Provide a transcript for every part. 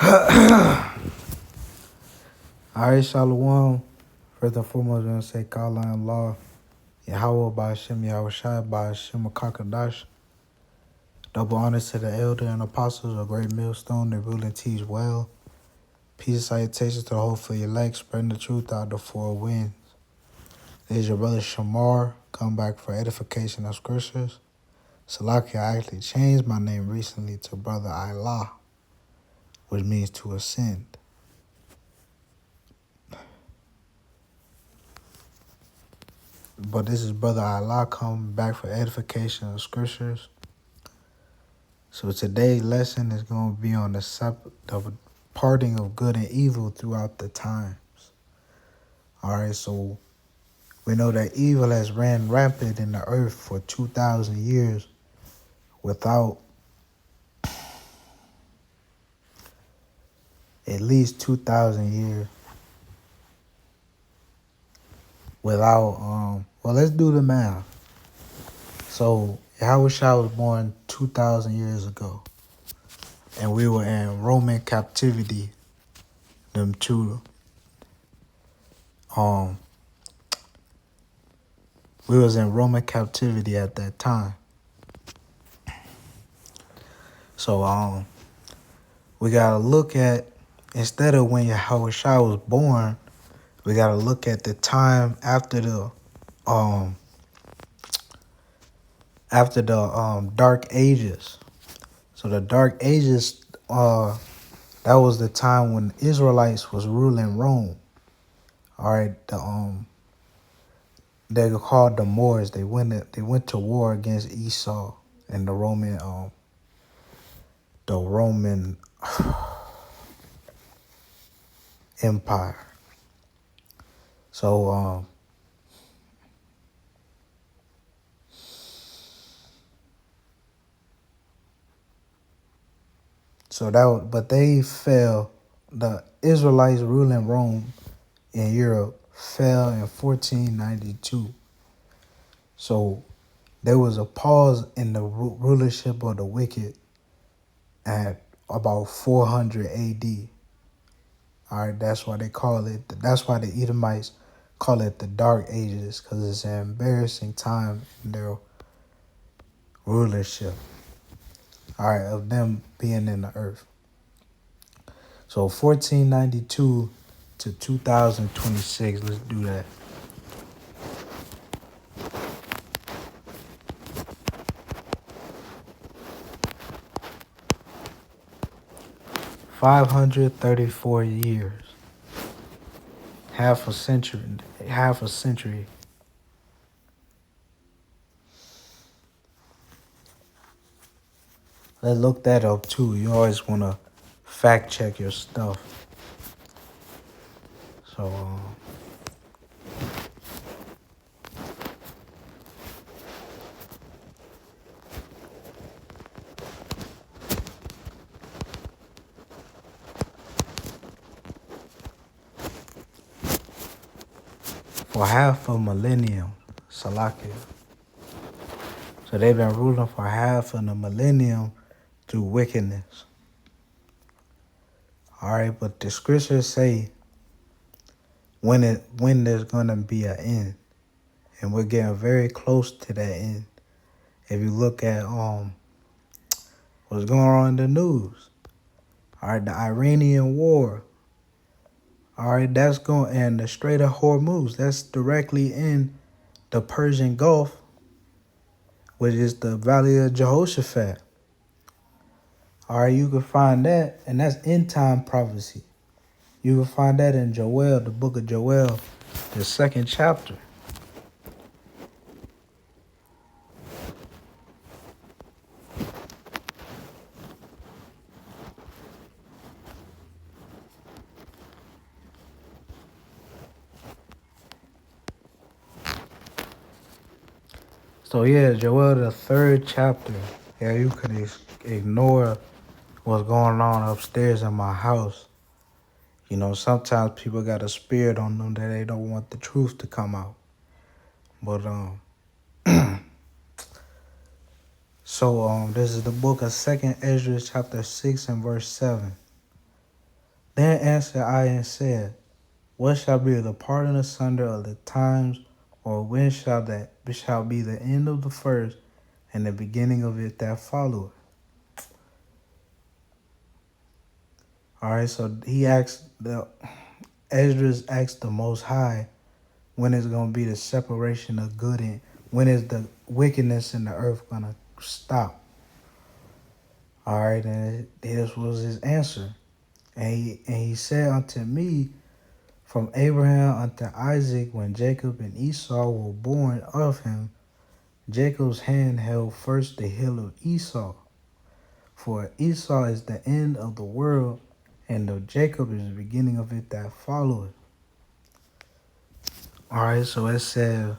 Alright, Shalom. First and foremost, we're going to say Kala and Law. Yahweh by Hashem, Yahweh Shai by Hashem, Kakadash. Double honors to the elder and apostles, a great millstone, they rule and teach well. Peace and salutations to the whole for your legs, spreading the truth out the four winds. This is your brother Shamar, come back for edification of scriptures. Salaki, I actually changed my name recently to Brother Allah, which means to ascend. But this is Brother Allah coming back for edification of scriptures. So today's lesson is going to be on the parting of good and evil throughout the times. All right, so we know that evil has ran rampant in the earth for 2,000 years without at least 2,000 years without, well, let's do the math. So Yahweh Shai was born 2,000 years ago, and we were in Roman captivity. Them two, we was in Roman captivity at that time. So we gotta look at, instead of when Yahweh Shai was born, we gotta look at the time after the Dark Ages. So the Dark Ages, that was the time when the Israelites was ruling Rome. All right, they were called the Moors. They went to war against Esau and the Roman Empire. So but they fell. The Israelites ruling Rome in Europe fell in 1492. So there was a pause in the rulership of the wicked at about 400 AD. All right, that's why they call it. That's why the Edomites call it the Dark Ages, because it's an embarrassing time in their rulership. All right, of them being in the earth. So 1492 to 2026. Let's do that. $534 years. Half a century. Let's look that up too. You always want to fact check your stuff. So for half a millennium, Salakia. So they've been ruling for half of a millennium through wickedness. All right, but the scriptures say when there's gonna be an end, and we're getting very close to that end. If you look at what's going on in the news, all right, the Iranian war, all right, that's going, and the Strait of Hormuz, that's directly in the Persian Gulf, which is the Valley of Jehoshaphat. All right, you can find that, and that's end time prophecy. You can find that in Joel, the book of Joel, the 2nd chapter. So yeah, Joel, the 3rd chapter. Yeah, you could ignore what's going on upstairs in my house. You know, sometimes people got a spirit on them that they don't want the truth to come out. But so this is the book of 2nd Ezra chapter 6 and verse 7. Then answered I and said, what shall be the parting asunder of the times, or when shall be the end of the first, and the beginning of it that followeth? All right, so Esdras asked the Most High, when is going to be the separation of good and when is the wickedness in the earth going to stop? All right, and this was his answer. And he said unto me, from Abraham unto Isaac, when Jacob and Esau were born of him, Jacob's hand held first the heel of Esau. For Esau is the end of the world, and of Jacob is the beginning of it that followeth. All right, so it says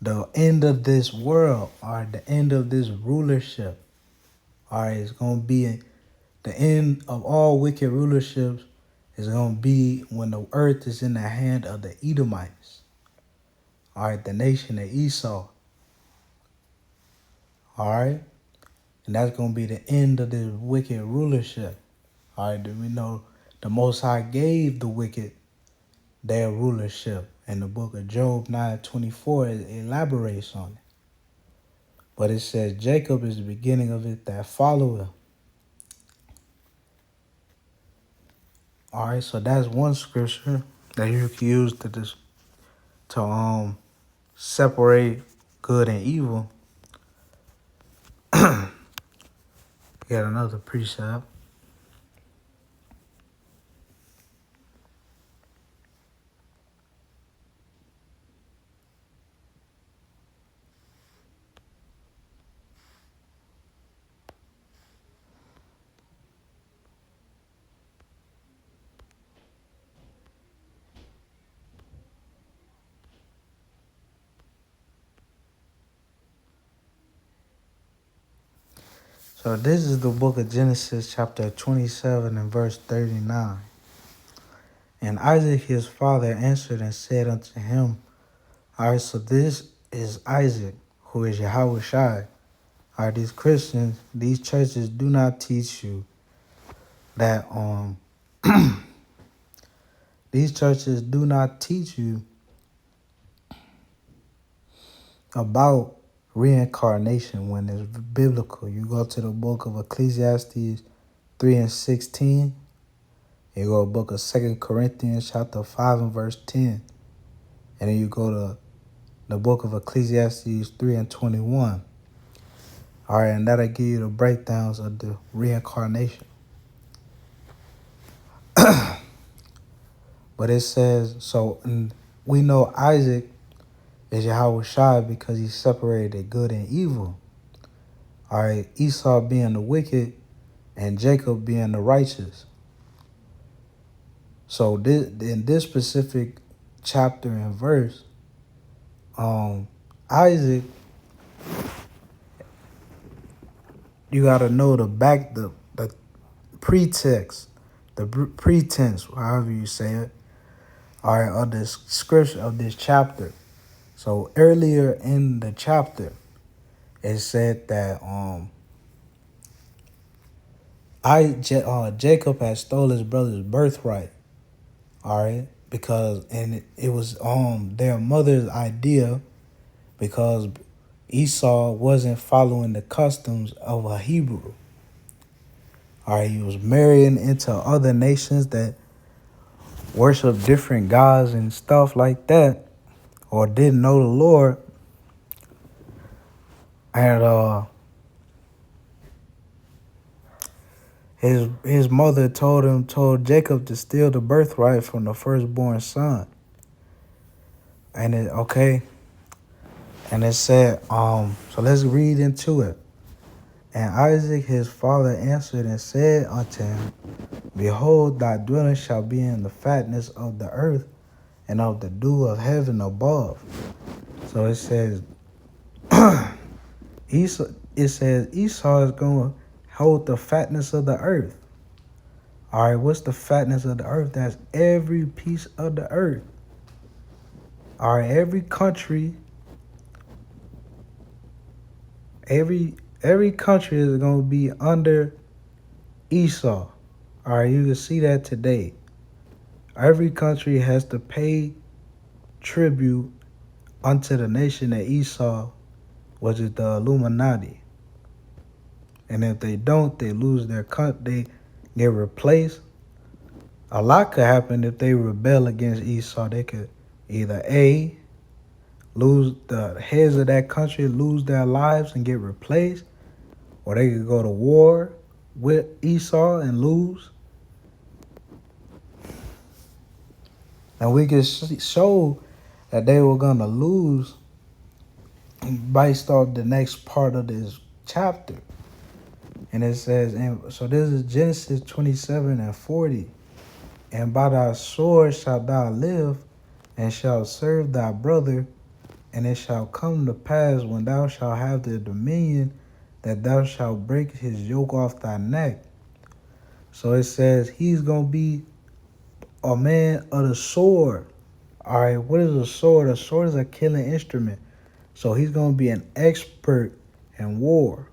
the end of this world, or the end of this rulership. All right, it's going to be the end of all wicked rulerships is going to be when the earth is in the hand of the Edomites. All right, the nation of Esau. All right, and that's going to be the end of this wicked rulership. All right, we know the Most High gave the wicked their rulership. In the book of Job 9:24, it elaborates on it. But it says Jacob is the beginning of it that followeth. All right, so that's one scripture that you can use to separate good and evil. Got another precept. So this is the book of Genesis, chapter 27 and verse 39. And Isaac his father answered and said unto him, all right, so this is Isaac, who is Yahweh Shai. All right, these Christians, these churches do not teach you that these churches do not teach you about reincarnation when it's biblical. You go to the book of Ecclesiastes 3:16. You go to the book of 2 Corinthians chapter 5 and verse 10. And then you go to the book of Ecclesiastes 3:21. All right, and that'll give you the breakdowns of the reincarnation. But it says, so we know Isaac is Yahweh Shai because he separated good and evil. All right, Esau being the wicked and Jacob being the righteous. So in this specific chapter and verse, Isaac, you got to know the pretext, the pretense, however you say it, all right, of this scripture, of this chapter. So earlier in the chapter, it said that Jacob had stole his brother's birthright, all right, because it was their mother's idea, because Esau wasn't following the customs of a Hebrew. All right, he was marrying into other nations that worship different gods and stuff like that, or didn't know the Lord. And his mother told Jacob to steal the birthright from the firstborn son. And it said, so let's read into it. And Isaac his father answered and said unto him, behold, thy dwelling shall be in the fatness of the earth and of the dew of heaven above. So it says, Esau is going to hold the fatness of the earth. All right, what's the fatness of the earth? That's every piece of the earth. All right, every country, every country is going to be under Esau. All right, you can see that today. Every country has to pay tribute unto the nation of Esau, which is the Illuminati. And if they don't, they lose their country, they get replaced. A lot could happen if they rebel against Esau. They could either A, lose the heads of that country, lose their lives and get replaced, or they could go to war with Esau and lose. And we could show that they were going to lose based off the next part of this chapter. And it says, and so this is Genesis 27 and 40. And by thy sword shalt thou live, and shalt serve thy brother. And it shall come to pass when thou shalt have the dominion, that thou shalt break his yoke off thy neck. So it says he's going to be a man of the sword. All right, what is a sword? A sword is a killing instrument. So he's going to be an expert in war.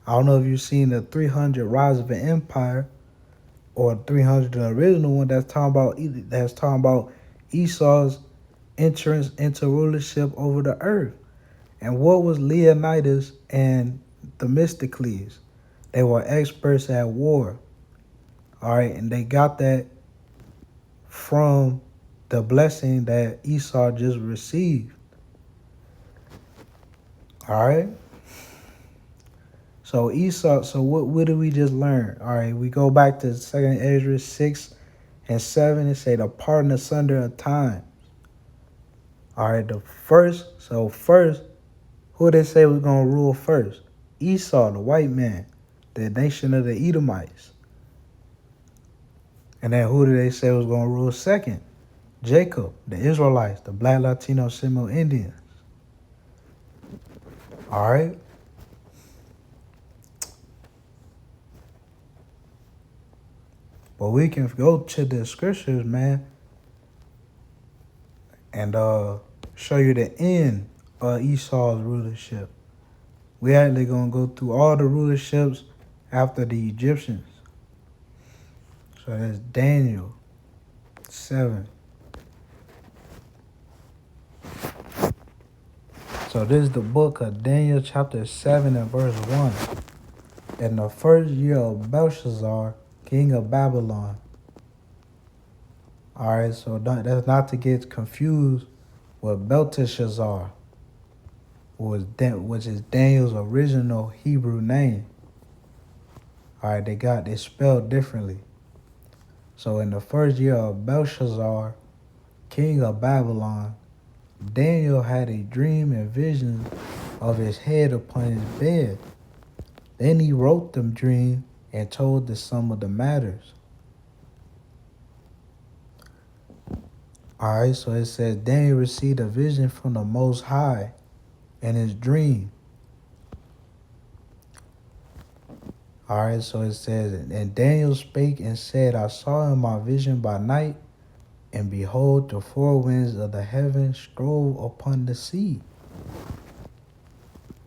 I don't know if you've seen the 300 Rise of an Empire or 300, the original one that's talking about Esau's entrance into rulership over the earth. And what was Leonidas and Themistocles? They were experts at war. All right, and they got that from the blessing that Esau just received. All right. So Esau, so what did we just learn? All right, we go back to 2nd Ezra 6 and 7 and say the pardon asunder of time. All right, first, who they say was going to rule first? Esau, the white man, the nation of the Edomites. And then who did they say was going to rule second? Jacob, the Israelites, the Black, Latino, Seminole Indians. All right. But we can go to the scriptures, man, and show you the end of Esau's rulership. We actually going to go through all the rulerships after the Egyptians. So that's Daniel 7. So this is the book of Daniel chapter 7 and verse 1. In the first year of Belshazzar, king of Babylon. All right, so that's not to get confused with Belteshazzar, which is Daniel's original Hebrew name. All right, they spelled differently. So in the first year of Belshazzar, king of Babylon, Daniel had a dream and vision of his head upon his bed. Then he wrote the dream and told the sum of the matters. All right, so it says Daniel received a vision from the Most High in his dream. All right, so it says, and Daniel spake and said, I saw in my vision by night, and behold, the four winds of the heaven strove upon the sea.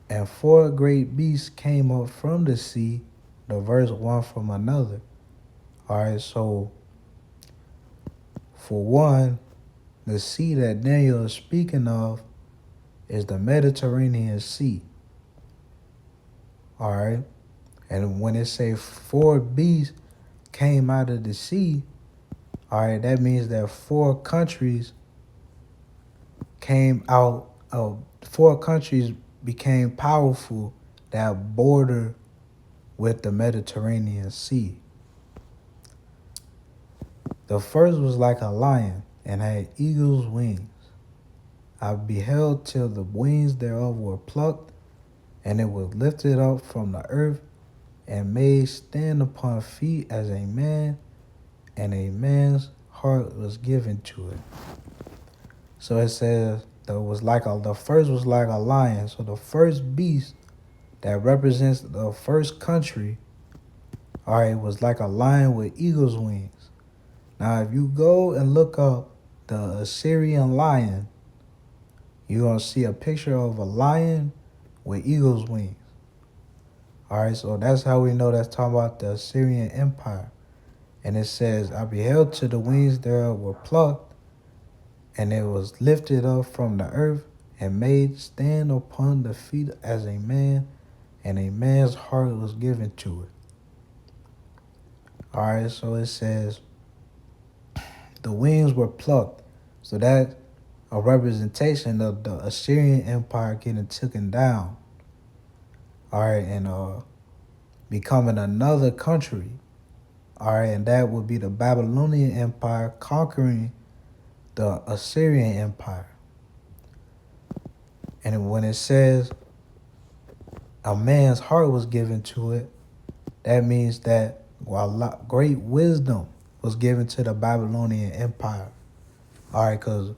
And four great beasts came up from the sea, diverse one from another. All right, so for one, the sea that Daniel is speaking of is the Mediterranean Sea. All right, and when it say four beasts came out of the sea, all right, that means that four countries became powerful that border with the Mediterranean Sea. The first was like a lion and had eagle's wings. I beheld till the wings thereof were plucked, and it was lifted up from the earth and made stand upon feet as a man, and a man's heart was given to it. So it says the first was like a lion. So the first beast that represents the first country, all right, was like a lion with eagle's wings. Now, if you go and look up the Assyrian lion, you're going to see a picture of a lion with eagle's wings. All right, so that's how we know that's talking about the Assyrian Empire. And it says, I beheld till the wings thereof were plucked, and it was lifted up from the earth, and made stand upon the feet as a man, and a man's heart was given to it. All right, so it says the wings were plucked. So that a representation of the Assyrian Empire getting taken down. All right, and becoming another country. All right, and that would be the Babylonian Empire conquering the Assyrian Empire. And when it says a man's heart was given to it, that means that great wisdom was given to the Babylonian Empire. All right, because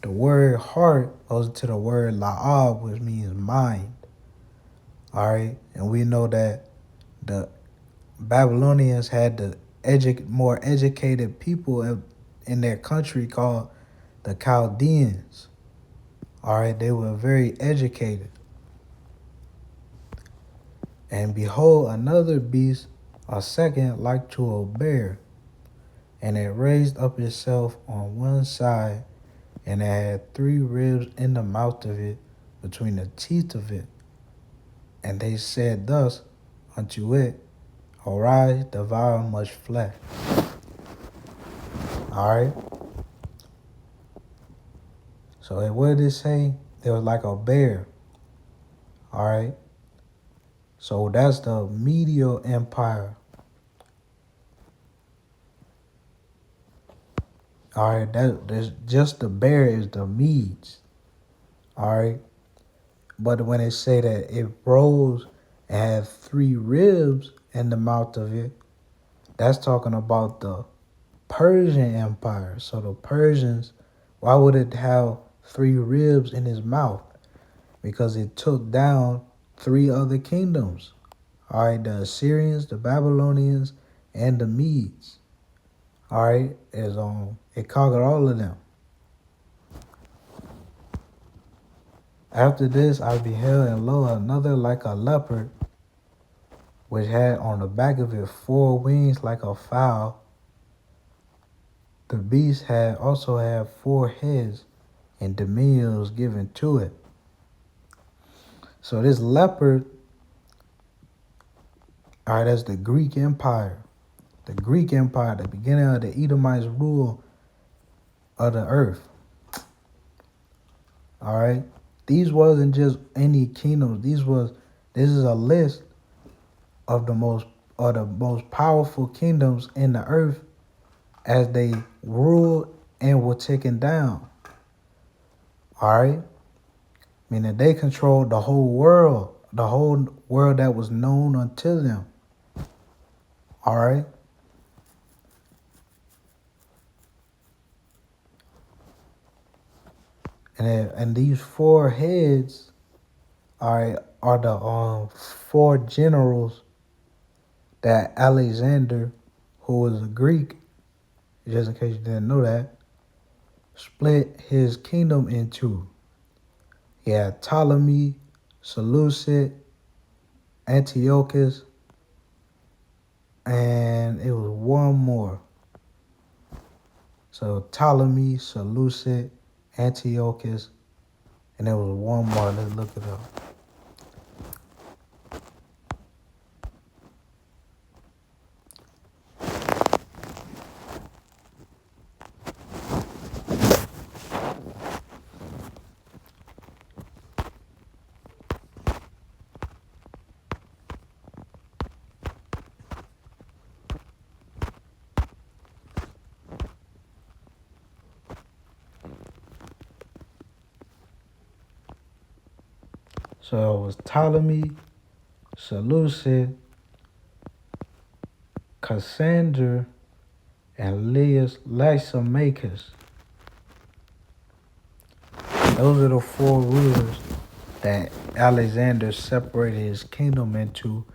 the word heart goes to the word la'ab, which means mind. All right, and we know that the Babylonians had the more educated people in their country called the Chaldeans. All right, they were very educated. And behold, another beast, a second like to a bear, and it raised up itself on one side, and it had 3 ribs in the mouth of it, between the teeth of it. And they said thus unto it, Arise, devour much flesh. All right. So what did it say? It was like a bear. All right. So that's the Medial Empire. All right. That's just the bear is the Medes. All right. But when it say that it rose and had 3 ribs in the mouth of it, that's talking about the Persian Empire. So the Persians, why would it have 3 ribs in his mouth? Because it took down 3 other kingdoms. All right, the Assyrians, the Babylonians, and the Medes. All right, it conquered all of them. After this, I beheld, and lo, another like a leopard, which had on the back of it 4 wings like a fowl. The beast also had 4 heads, and dominion was given to it. So this leopard, all right, that's the Greek Empire. The Greek Empire, the beginning of the Edomites' rule of the earth. All right, these wasn't just any kingdoms. This is a list of the most powerful kingdoms in the earth as they ruled and were taken down. All right, meaning they controlled the whole world that was known unto them. All right. And these 4 heads are the 4 generals that Alexander, who was a Greek, just in case you didn't know that, split his kingdom into. He had Ptolemy, Seleucid, Antiochus, and it was one more. So Ptolemy, Seleucid, Antiochus, and there was one more. Let's look it up. So it was Ptolemy, Seleucid, Cassander, and Lysimachus. Those are the 4 rulers that Alexander separated his kingdom into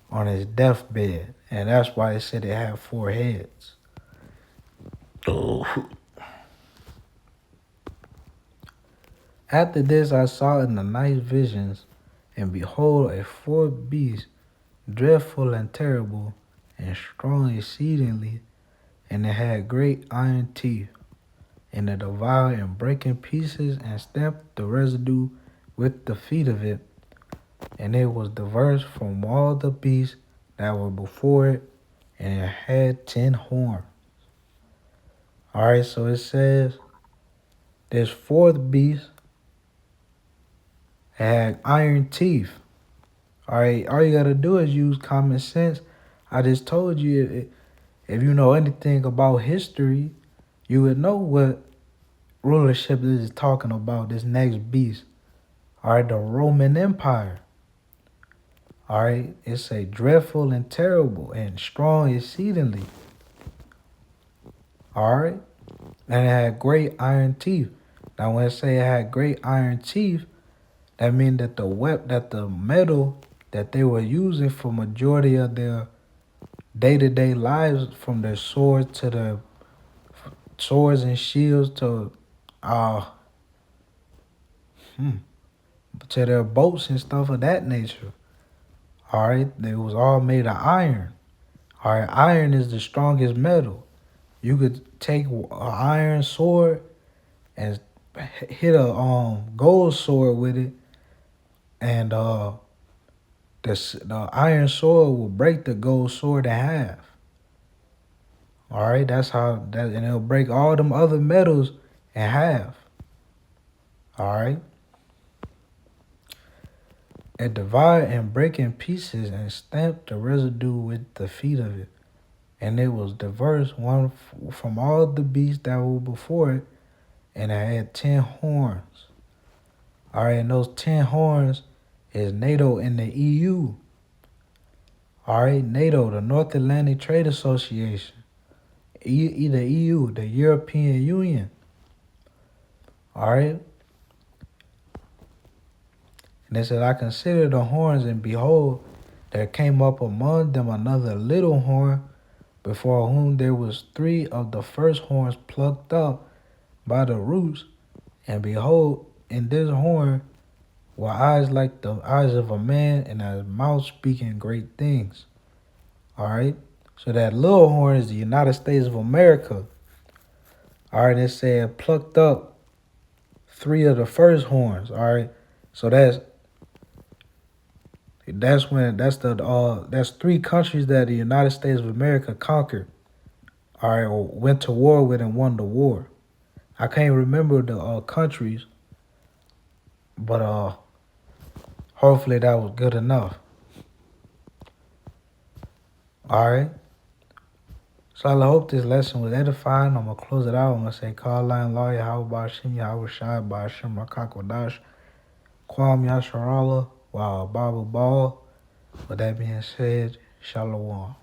on his deathbed. And that's why it said it had 4 heads. After this I saw in the night visions, and behold, a 4th beast, dreadful and terrible, and strong exceedingly, and it had great iron teeth, and it devoured and brake in pieces and stamped the residue with the feet of it, and it was diverse from all the beasts that were before it, and it had 10 horns. All right, so it says this fourth beast had iron teeth. All right, all you gotta do is use common sense. I just told you, if you know anything about history, you would know what rulership this is talking about, this next beast. All right, the Roman Empire. All right, it's a dreadful and terrible and strong exceedingly. All right, and it had great iron teeth. Now, when I say it had great iron teeth, that means that the metal that they were using for majority of their day-to-day lives, from their swords to the swords and shields uh to their boats and stuff of that nature. All right, it was all made of iron. All right, iron is the strongest metal. You could take an iron sword and hit a gold sword with it, and the iron sword will break the gold sword in half. All right, that's how that, and it'll break all them other metals in half. All right, it divide and break in pieces and stamp the residue with the feet of it, and it was diverse one from all the beasts that were before it, and it had 10 horns. All right, and those 10 horns is NATO and the EU. All right, NATO, the North Atlantic Trade Association. The EU, the European Union. All right. And it said, I considered the horns, and behold, there came up among them another little horn, before whom there was 3 of the first horns plucked up by the roots. And behold, in this horn were eyes like the eyes of a man, and a mouth speaking great things. All right. So that little horn is the United States of America. All right. It said plucked up 3 of the first horns. All right. So that's 3 countries that the United States of America conquered. All right. Or went to war with and won the war. I can't remember the countries, but hopefully that was good enough. All right. So I hope this lesson was edifying. I'm going to close it out. I'm going to say, Carline Law, Yahweh Bashim, Yahweh Shai, Bashim, Rakakwadash, Kwam Yasharala, Wow, Bible Ball. With that being said, Shalom.